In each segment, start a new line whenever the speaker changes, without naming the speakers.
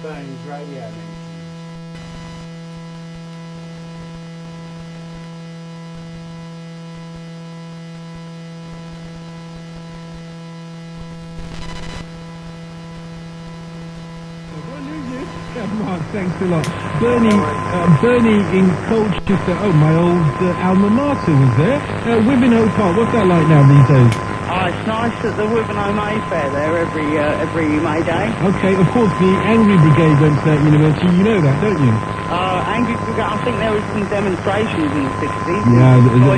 Bernie's radio mentions.
Mark, thanks a lot. Bernie in Colchester. Oh, my old alma mater was there. Wivenhoe Park. What's that like now these days?
Oh, it's nice at the Wivenhoe Mayfair there every May Day.
Okay, of course, the Angry Brigade went to that university. You know that, don't you?
Angry Brigade, I think there was some demonstrations in the 60s.
Yeah, the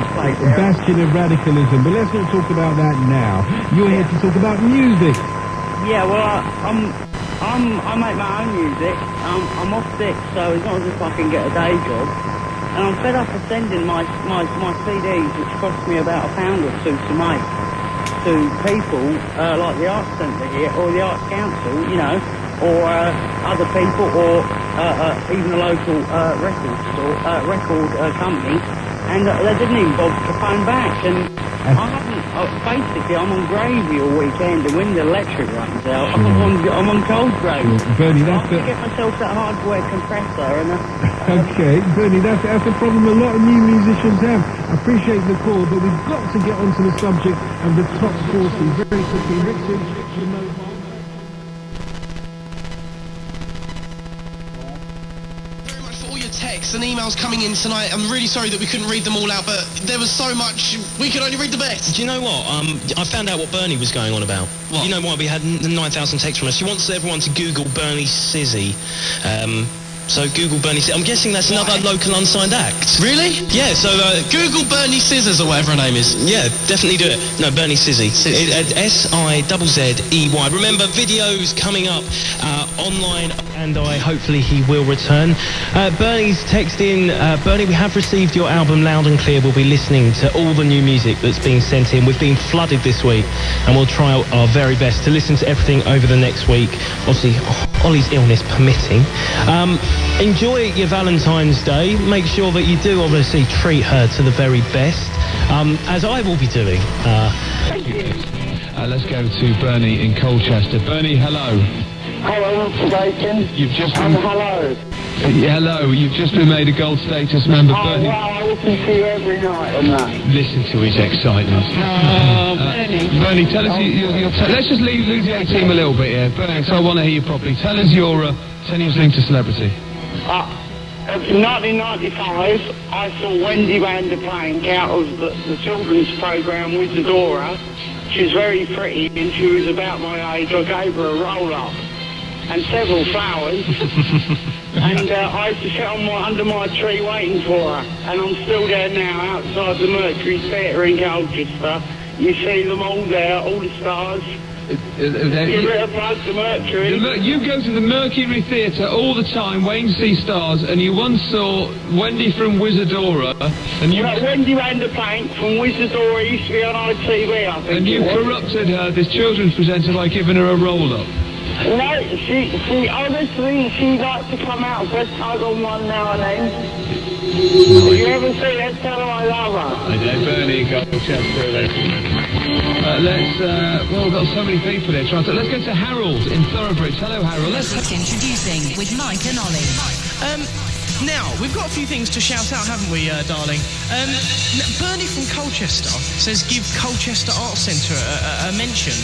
bastion of radicalism. But let's not talk about that now. You're here to talk about music.
Yeah, well, I make my own music. I'm off sick, so it's not as if I can get a day job. And I'm fed up of sending my CDs, which cost me about £1 or two to make, to people like the Arts Centre here, or the Arts Council, you know, or other people, or even a local record company, and they didn't even bother to phone back. And I haven't. Basically, I'm on gravy all weekend, and when the electric runs out, I'm on cold gravy.
Bernie,
I have to get myself that hardware compressor and.
Okay, Bernie, that's a problem a lot of new musicians have. I appreciate the call, but we've got to get onto the subject of the top 40 very quickly. Richard, the mobile.
Texts and emails coming in tonight. I'm really sorry that we couldn't read them all out, but there was so much, we could only read the best.
Do you know what? I found out what Bernie was going on about.
What?
You know why we had 9,000 texts from us? She wants everyone to Google Bernie Sizzy. So Google Bernie Sizzy. I'm guessing that's another local unsigned act.
Really?
Yeah, so
Google Bernie Scissors or whatever her name is.
yeah, definitely do it. No, Bernie Sizzy. S-I-Z-Z-E-Y. Remember, videos coming up online, and hopefully he will return. Bernie's text in, Bernie, we have received your album loud and clear. We'll be listening to all the new music that's being sent in. We've been flooded this week, and we'll try our very best to listen to everything over the next week. Obviously, Ollie's illness permitting. Enjoy your Valentine's Day. Make sure that you do obviously treat her to the very best, as I will be doing.
Let's go to Bernie in Colchester. Bernie, hello.
Hello, Mr. Bacon.
You've just been...
hello.
Hello, you've just been made a gold status member, Bernie.
Well, I listen to you every night and that.
Listen to his excitement. Bernie, tell us let's just lose the A-team a little bit here. Bernie, so I want to hear you properly. Tell us your 10 years link to celebrity.
In 1995, I saw Wendy Van der Plank out of the children's programme with Dora. She was very pretty and she was about my age. I gave her a roll-up and several flowers. And I used to sit under my tree waiting for her. And I'm still there now outside the Mercury Theatre in Colchester. You see them all there, all the stars. Give it a plug to Mercury.
You go to the Mercury Theatre all the time waiting to see stars, and you once saw Wendy from Wizardora, and you...
Wendy Van der Plank from Wizardora used to be on ITV, I think.
And you corrupted her, this children's presenter, by giving her a roll-up.
No, she honestly, she likes to come out and tug on one now and then. If you ever see her, tell her I love her.
I know, Bernie in Colchester. We've got so many people here. Let's go to Harold in Thoroughbridge. Hello, Harold.
Introducing with Mike and Ollie.
Now, we've got a few things to shout out, haven't we, darling? Bernie from Colchester says give Colchester Arts Centre a mention.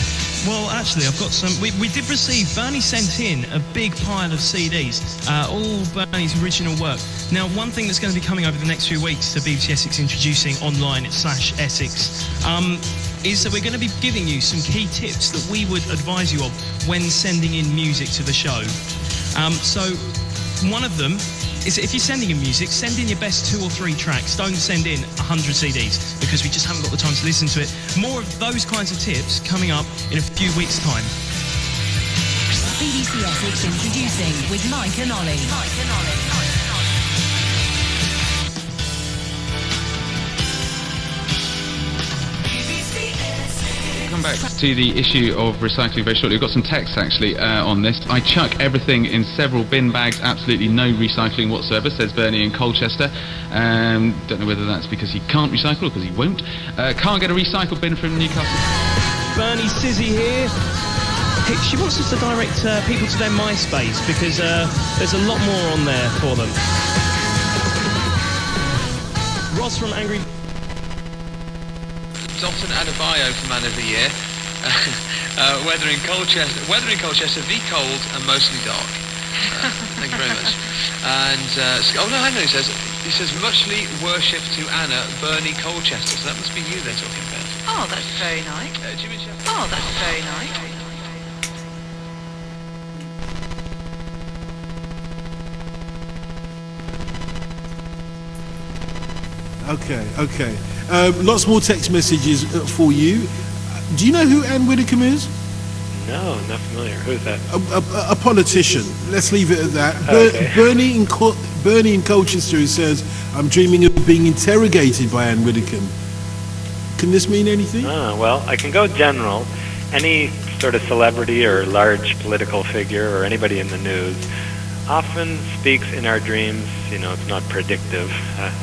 Well, actually, I've got some... We did receive... Bernie sent in a big pile of CDs, all Bernie's original work. Now, one thing that's going to be coming over the next few weeks to BBC Essex Introducing online /Essex is that we're going to be giving you some key tips that we would advise you of when sending in music to the show. So, one of them is that if you're sending in music, send in your best 2 or 3 tracks. Don't send in 100 CDs because we just haven't got the time to listen to it. More of those kinds of tips coming up in a few weeks' time.
BBC Essex Introducing with Mike and Ollie.
Come back to the issue of recycling very shortly. We've got some text actually on this. I chuck everything in several bin bags, absolutely no recycling whatsoever, says Bernie in Colchester. Don't know whether that's because he can't recycle or because he won't. Can't get a recycle bin from Newcastle.
Bernie Sizzy here. She wants us to direct people to their MySpace because there's a lot more on there for them. Ross from Angry...
Dalton Adebayo for Man of the Year. Weather in Colchester, the cold and mostly dark. Thank you very much. And oh no, hang on. He says muchly worship to Anna, Bernie, Colchester. So that must be you they're talking about.
Oh, that's very nice.
Jimmy Sheffield.
Oh, that's very nice.
Okay. Lots more text messages for you. Do you know who Anne Widdecombe is?
No, not familiar. Who's that?
A politician. Let's leave it at that.
Okay.
Bernie in Colchester, who says, I'm dreaming of being interrogated by Anne Widdecombe. Can this mean anything?
Well, I can go general. Any sort of celebrity or large political figure or anybody in the news often speaks in our dreams. You know, it's not predictive.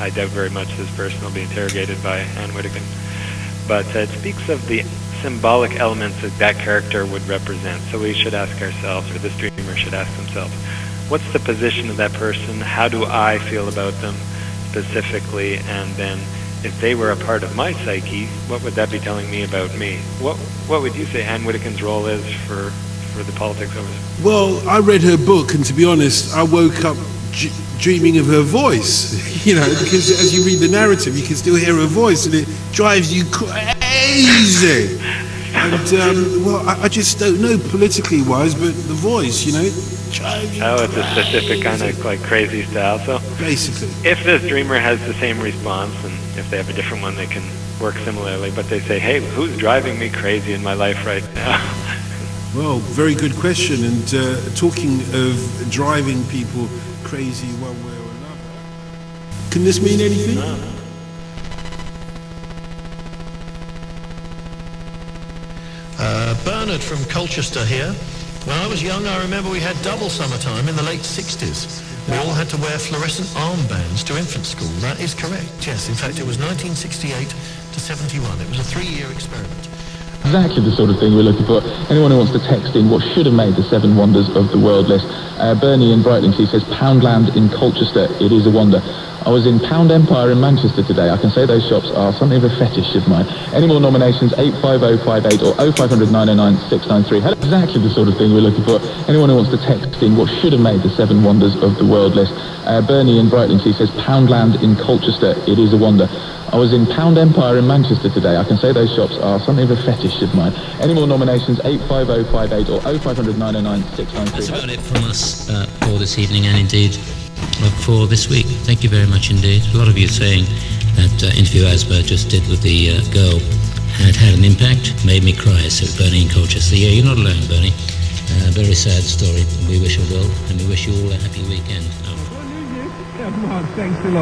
I doubt very much this person will be interrogated by Anne Widdecombe. But it speaks of the symbolic elements that that character would represent. So we should ask ourselves, or this dreamer should ask themselves, what's the position of that person? How do I feel about them specifically? And then if they were a part of my psyche, what would that be telling me about me? What would you say Anne Widdecombe's role is for the politics of it?
Well, I read her book, and to be honest, I woke up dreaming of her voice. You know, because as you read the narrative, you can still hear her voice, and it drives you crazy. And well, I just don't know politically wise, but the voice, you know, drives you
it's a specific kind of like crazy style. So
basically,
if this dreamer has the same response, and if they have a different one, they can work similarly. But they say, hey, who's driving me crazy in my life right now?
well, very good question. And talking of driving people crazy one way or another, can this mean anything?
No.
Bernard from Colchester here. When I was young, I remember we had double summertime in the late 60s. We all had to wear fluorescent armbands to infant school. That is correct, yes. In fact, it was 1968 to 71. It was a 3-year experiment.
Exactly the sort of thing we're looking for. Anyone who wants to text in what should have made the 7 wonders of the world list. Bernie in Brightlingsea says, Poundland in Colchester, it is a wonder. I was in Pound Empire in Manchester today. I can say those shops are something of a fetish of mine. Any more nominations, 85058 or 0500 909 693. Exactly the sort of thing we're looking for. Anyone who wants to text in what should have made the 7 wonders of the world list. Bernie in Brightlingsea says, Poundland in Colchester, it is a wonder. I was in Pound Empire in Manchester today. I can say those shops are something of a fetish of mine. Any more nominations, 85058 or 0500 909 693.
That's about it from us for this evening and indeed for this week. Thank you very much indeed. A lot of you saying that interview Asper just did with the girl had an impact, made me cry, said Bernie in Colchester. Yeah, you're not alone, Bernie. Very sad story. We wish her well and we wish you all a happy weekend.
Mark, thanks a lot.